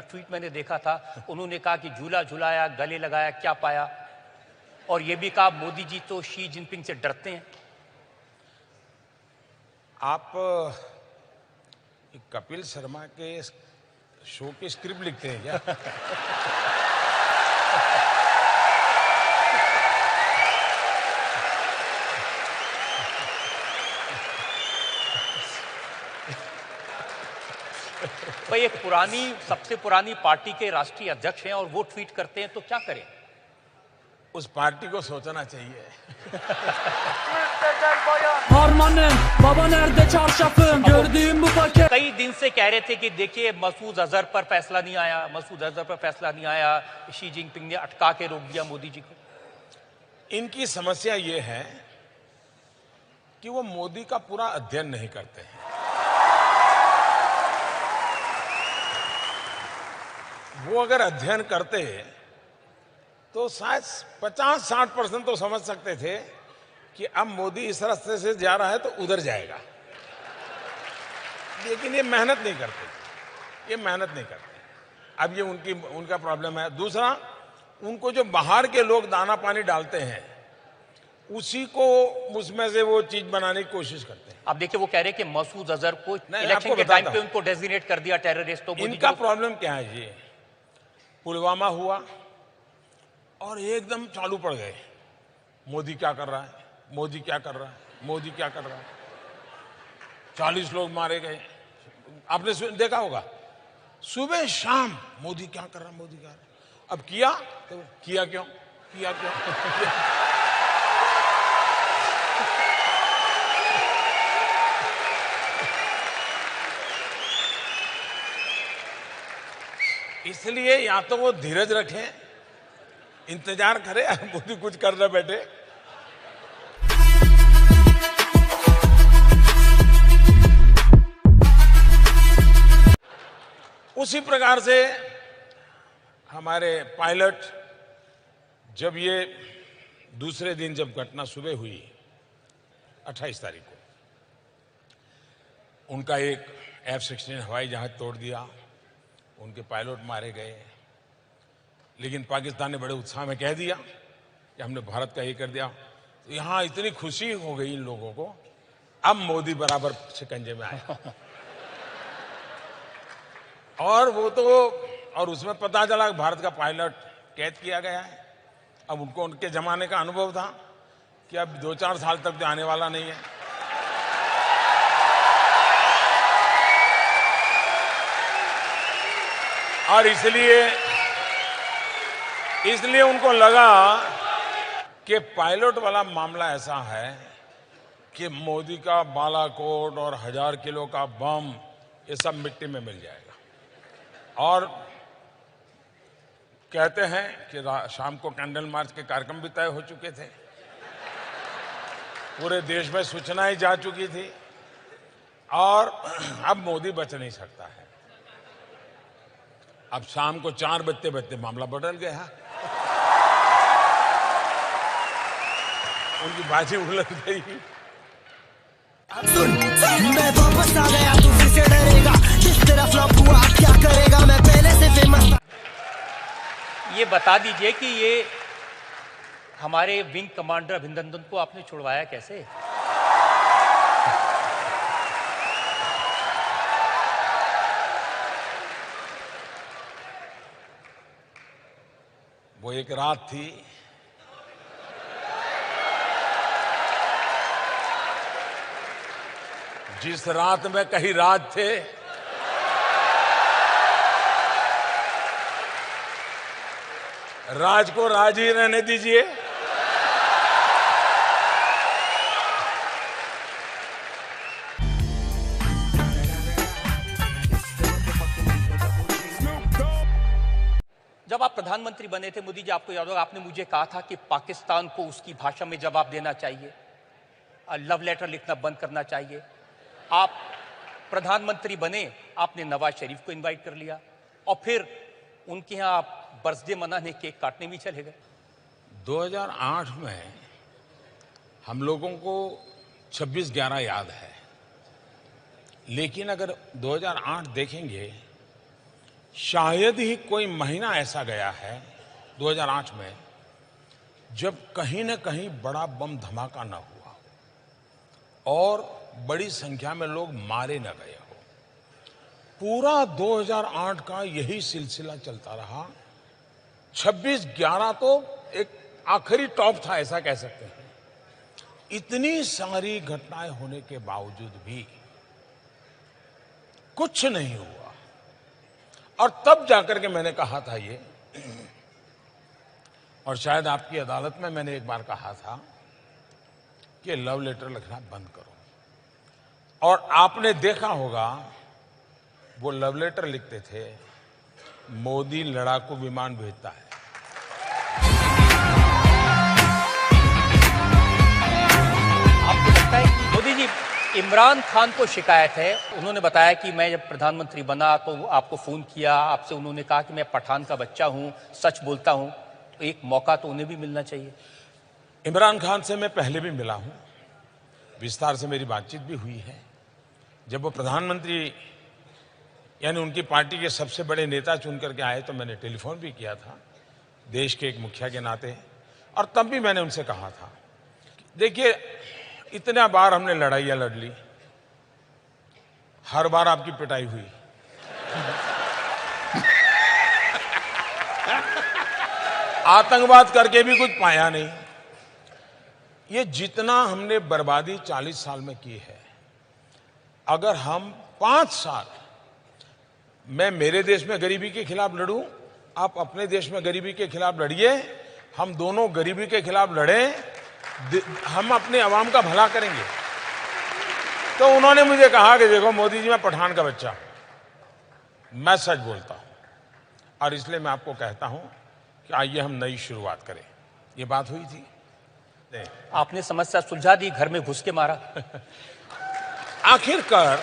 Tweet मैंने देखा था, उन्होंने कहा कि झूला झुलाया, गले लगाया, क्या पाया। और यह भी कहा मोदी जी तो शी जिनपिंग से डरते हैं। आप कपिल शर्मा के शो की स्क्रिप्ट लिखते हैं क्या? भाई एक सबसे पुरानी पार्टी के राष्ट्रीय अध्यक्ष हैं और वो ट्वीट करते हैं तो क्या करें? उस पार्टी को सोचना चाहिए। कई दिन से कह रहे थे कि देखिए मसूद अजहर पर फैसला नहीं आया, मसूद अजहर पर फैसला नहीं आया, शी जिनपिंग ने अटका के रोक दिया मोदी जी को। इनकी समस्या ये है कि वो मोदी का पूरा अध्ययन नहीं करते हैं। वो अगर अध्ययन करते तो शायद 50-60% तो समझ सकते थे कि अब मोदी इस रास्ते से जा रहा है तो उधर जाएगा। लेकिन ये मेहनत नहीं करते। अब ये उनका प्रॉब्लम है। दूसरा, उनको जो बाहर के लोग दाना पानी डालते हैं उसी को उसमें से वो चीज बनाने की कोशिश करते हैं। अब देखिए वो कह रहे हैं कि मसूद अजहर को इलेक्शन के टाइम पे उनको डेजिग्नेट कर दिया टेररिस्ट। तो इनका प्रॉब्लम क्या है जी? पुलवामा हुआ और एकदम चालू पड़ गए, मोदी क्या कर रहा है, मोदी क्या कर रहा है, मोदी क्या कर रहा है। 40 लोग मारे गए, आपने देखा होगा। सुबह शाम मोदी क्या कर रहा है, मोदी क्या कर रहा है। अब किया तो किया क्यों? इसलिए या तो वो धीरज रखें, इंतजार करें, मोदी कुछ कर न बैठे। उसी प्रकार से हमारे पायलट, जब ये दूसरे दिन जब घटना सुबह हुई 28 तारीख को, उनका एक F-16 हवाई जहाज तोड़ दिया, उनके पायलट मारे गए। लेकिन पाकिस्तान ने बड़े उत्साह में कह दिया कि हमने भारत का ये कर दिया। तो यहां इतनी खुशी हो गई इन लोगों को, अब मोदी बराबर शिकंजे में आया। और उसमें पता चला कि भारत का पायलट कैद किया गया है। अब उनके जमाने का अनुभव था कि अब 2-4 साल तक तो आने वाला नहीं है। और इसलिए उनको लगा कि पायलट वाला मामला ऐसा है कि मोदी का बालाकोट और 1000 किलो का बम ये सब मिट्टी में मिल जाएगा। और कहते हैं कि शाम को कैंडल मार्च के कार्यक्रम भी तय हो चुके थे, पूरे देश में सूचनाएं जा चुकी थी, और अब मोदी बच नहीं सकता है। अब शाम को 4 बजते मामला बदल गया, उनकी बाजी उलट गई। मैं वापस आ गया, तू फिर से डरेगा, जिस तरह फ्लॉप हुआ क्या करेगा, मैं पहले से फेमस था। ये बता दीजिए कि ये हमारे विंग कमांडर अभिनंदन को आपने छुड़वाया कैसे? वो एक रात थी, जिस रात में कहीं राज थे, राज को राज ही रहने दीजिए। जब आप प्रधानमंत्री बने थे मोदी जी, आपको याद होगा, आपने मुझे कहा था कि पाकिस्तान को उसकी भाषा में जवाब देना चाहिए, लव लेटर लिखना बंद करना चाहिए। आप प्रधानमंत्री बने, आपने नवाज शरीफ को इनवाइट कर लिया और फिर उनके यहाँ आप बर्थडे मनाने, केक काटने भी चले गए। 2008 में हम लोगों को 26/11 याद है, लेकिन अगर 2008 देखेंगे शायद ही कोई महीना ऐसा गया है 2008 में जब कहीं न कहीं बड़ा बम धमाका न हुआ और बड़ी संख्या में लोग मारे न गए हो। पूरा 2008 का यही सिलसिला चलता रहा। 26/11 तो एक आखिरी टॉप था, ऐसा कह सकते हैं। इतनी सारी घटनाएं होने के बावजूद भी कुछ नहीं हुआ। और तब जाकर के मैंने कहा था ये, और शायद आपकी अदालत में मैंने एक बार कहा था कि लव लेटर लिखना बंद करो। और आपने देखा होगा वो लव लेटर लिखते थे, मोदी लड़ाकू विमान भेजता है। आपको लगता है कि मोदी जी, इमरान खान को शिकायत है, उन्होंने बताया कि मैं जब प्रधानमंत्री बना तो आपको फोन किया, आपसे उन्होंने कहा कि मैं पठान का बच्चा हूं, सच बोलता हूं, तो एक मौका तो उन्हें भी मिलना चाहिए। इमरान खान से मैं पहले भी मिला हूं, विस्तार से मेरी बातचीत भी हुई है। जब वो प्रधानमंत्री यानी उनकी पार्टी के सबसे बड़े नेता चुन करके आए तो मैंने टेलीफोन भी किया था, देश के एक मुखिया के नाते। और तब भी मैंने उनसे कहा था, देखिए इतना बार हमने लड़ाइयां लड़ ली, हर बार आपकी पिटाई हुई। आतंकवाद करके भी कुछ पाया नहीं। ये जितना हमने बर्बादी 40 साल में की है, अगर हम 5 साल मैं मेरे देश में गरीबी के खिलाफ लड़ूं, आप अपने देश में गरीबी के खिलाफ लड़िए, हम दोनों गरीबी के खिलाफ लड़ें, हम अपने अवाम का भला करेंगे। तो उन्होंने मुझे कहा कि देखो मोदी जी, मैं पठान का बच्चा हूं, मैं सच बोलता हूं, और इसलिए मैं आपको कहता हूं कि आइए हम नई शुरुआत करें। ये बात हुई थी। आपने समस्या सुलझा दी, घर में घुस के मारा। आखिरकार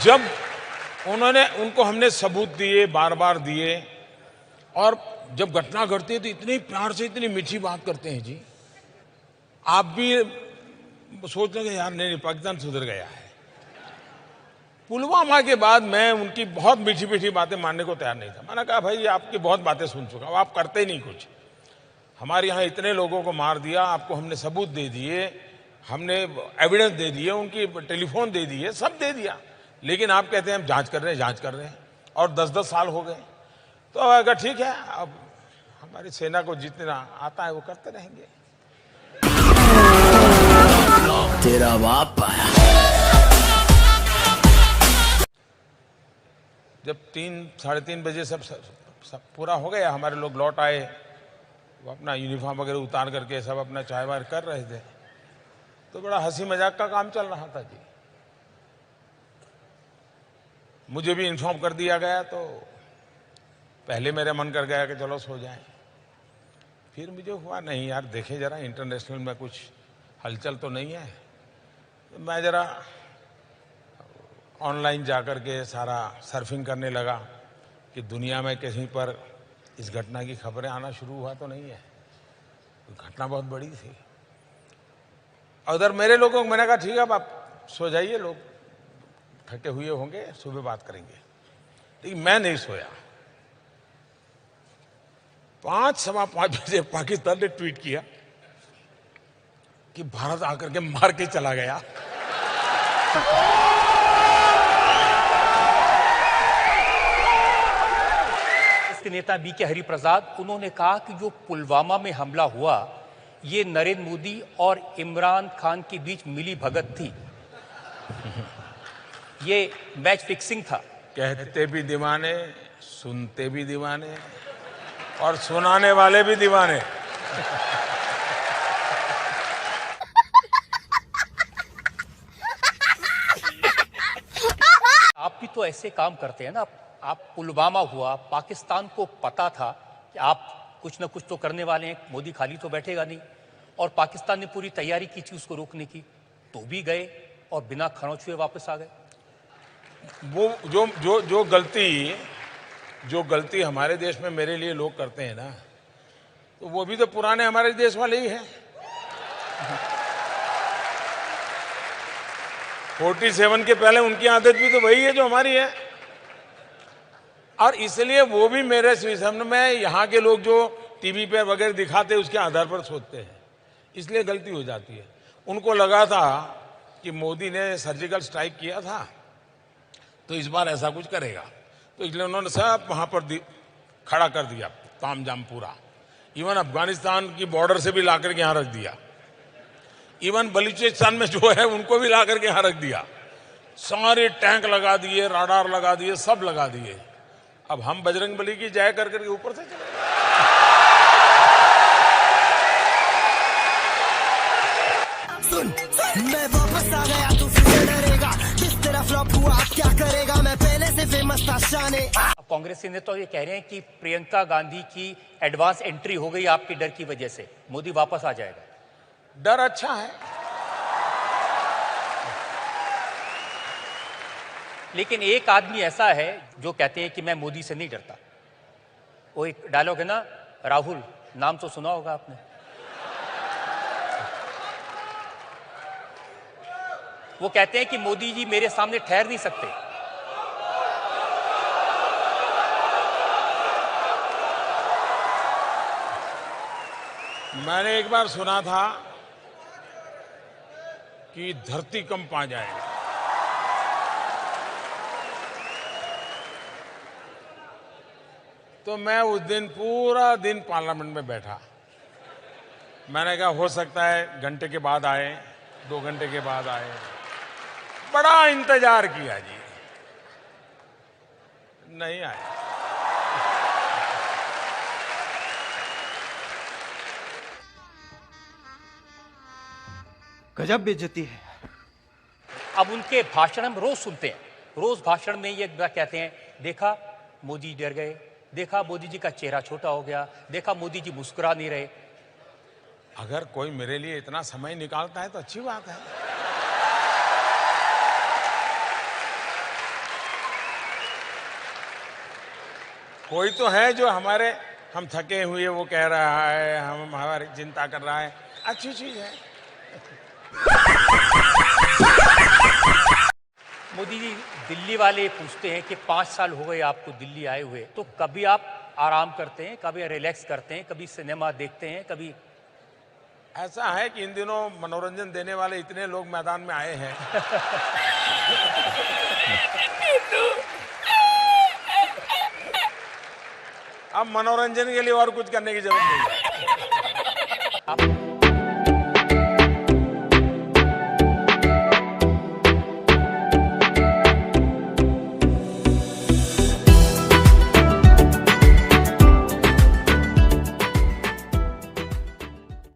जब उनको हमने सबूत दिए, बार बार दिए, और जब घटना घटती है तो इतने प्यार से, इतनी मीठी बात करते हैं जी, आप भी सोच लेंगे यार नहीं, पाकिस्तान सुधर गया है। पुलवामा के बाद मैं उनकी बहुत मीठी मीठी बातें मानने को तैयार नहीं था। मैंने कहा भाई आपकी बहुत बातें सुन चुका हूं, आप करते ही नहीं कुछ। हमारे यहाँ इतने लोगों को मार दिया, आपको हमने सबूत दे दिए, हमने एविडेंस दे दिए, उनकी टेलीफोन दे दिए, सब दे दिया, लेकिन आप कहते हैं हम जांच कर रहे हैं, और 10-10 साल हो गए। तो अगर ठीक है, अब हमारी सेना को जितना आता है वो करते रहेंगे। तेरा बाप आया। जब 3-3:30 बजे सब पूरा हो गया, हमारे लोग लौट आए, वो अपना यूनिफॉर्म वगैरह उतार करके सब अपना चाय वाय कर रहे थे, तो बड़ा हंसी मजाक का काम चल रहा था जी। मुझे भी इन्फॉर्म कर दिया गया, तो पहले मेरा मन कर गया कि चलो सो जाएं। फिर मुझे हुआ नहीं यार, देखें जरा इंटरनेशनल में कुछ हलचल तो नहीं है। तो मैं जरा ऑनलाइन जाकर के सारा सर्फिंग करने लगा कि दुनिया में कहीं पर इस घटना की खबरें आना शुरू हुआ तो नहीं है। घटना बहुत बड़ी थी। उधर मेरे लोगों को मैंने कहा ठीक है, अब आप सो जाइए, लोग थके हुए होंगे, सुबह बात करेंगे। लेकिन मैं नहीं सोया। 5-5:15 बजे पाकिस्तान ने ट्वीट किया कि भारत आकर के मार के चला गया। इसके नेता बी के हरिप्रसाद, उन्होंने कहा कि जो पुलवामा में हमला हुआ, ये नरेंद्र मोदी और इमरान खान के बीच मिली भगत थी, ये मैच फिक्सिंग था। कहते भी दीवाने, सुनते भी दीवाने, और सुनाने वाले भी दीवाने। आप भी तो ऐसे काम करते हैं ना। आप पुलवामा हुआ, पाकिस्तान को पता था कि आप कुछ ना कुछ तो करने वाले हैं, मोदी खाली तो बैठेगा नहीं, और पाकिस्तान ने पूरी तैयारी की थी उसको रोकने की, तो भी गए और बिना खरोंच हुए वापस आ गए। वो जो गलती हमारे देश में मेरे लिए लोग करते हैं ना, तो वो भी तो पुराने हमारे देश वाले ही हैं। 47 के पहले उनकी आदत भी तो वही है जो हमारी है। और इसलिए वो भी मेरे सिस्टम में यहाँ के लोग जो टीवी पे वगैरह दिखाते हैं उसके आधार पर सोचते हैं, इसलिए गलती हो जाती है। उनको लगा था कि मोदी ने सर्जिकल स्ट्राइक किया था तो इस बार ऐसा कुछ करेगा, तो इसलिए उन्होंने सब वहां पर खड़ा कर दिया तामझाम पूरा। इवन अफगानिस्तान की बॉर्डर से भी ला करके यहाँ रख दिया, इवन बलूचिस्तान में जो है उनको भी ला करके यहाँ रख दिया, सारे टैंक लगा दिए, राडार लगा दिए, सब लगा दिए। अब हम बजरंग बली की जय कर करके ऊपर से चले। सुन मैं वापस आ गया तू फिर से डरेगा, जिस तेरा फ्लॉप हुआ अब क्या करेगा, मैं पहले से फेमस था शाने। कांग्रेसी ने तो ये कह रहे हैं कि प्रियंका गांधी की एडवांस एंट्री हो गई आपके डर की वजह से, मोदी वापस आ जाएगा। डर अच्छा है, लेकिन एक आदमी ऐसा है जो कहते हैं कि मैं मोदी से नहीं डरता। वो एक डायलॉग है ना, राहुल नाम तो सुना होगा आपने। वो कहते हैं कि मोदी जी मेरे सामने ठहर नहीं सकते। मैंने एक बार सुना था कि धरती कंप आ जाएगा, तो मैं उस दिन पूरा दिन पार्लियामेंट में बैठा। मैंने कहा हो सकता है घंटे के बाद आए, 2 घंटे के बाद आए, बड़ा इंतजार किया जी, नहीं आए। गजब बेइज्जती है। अब उनके भाषण हम रोज सुनते हैं, रोज भाषण में ये कहते हैं, देखा मोदी डर गए, देखा मोदी जी का चेहरा छोटा हो गया, देखा मोदी जी मुस्कुरा नहीं रहे। अगर कोई मेरे लिए इतना समय निकालता है तो अच्छी बात है। कोई तो है जो हम थके हुए वो कह रहा है, हम हमारी चिंता कर रहा है, अच्छी चीज है। मोदी जी, दिल्ली वाले पूछते हैं कि 5 साल हो गए आपको दिल्ली आए हुए, तो कभी आप आराम करते हैं, कभी रिलैक्स करते हैं, कभी सिनेमा देखते हैं, कभी? ऐसा है कि इन दिनों मनोरंजन देने वाले इतने लोग मैदान में आए हैं अब मनोरंजन के लिए और कुछ करने की जरूरत नहीं है। आप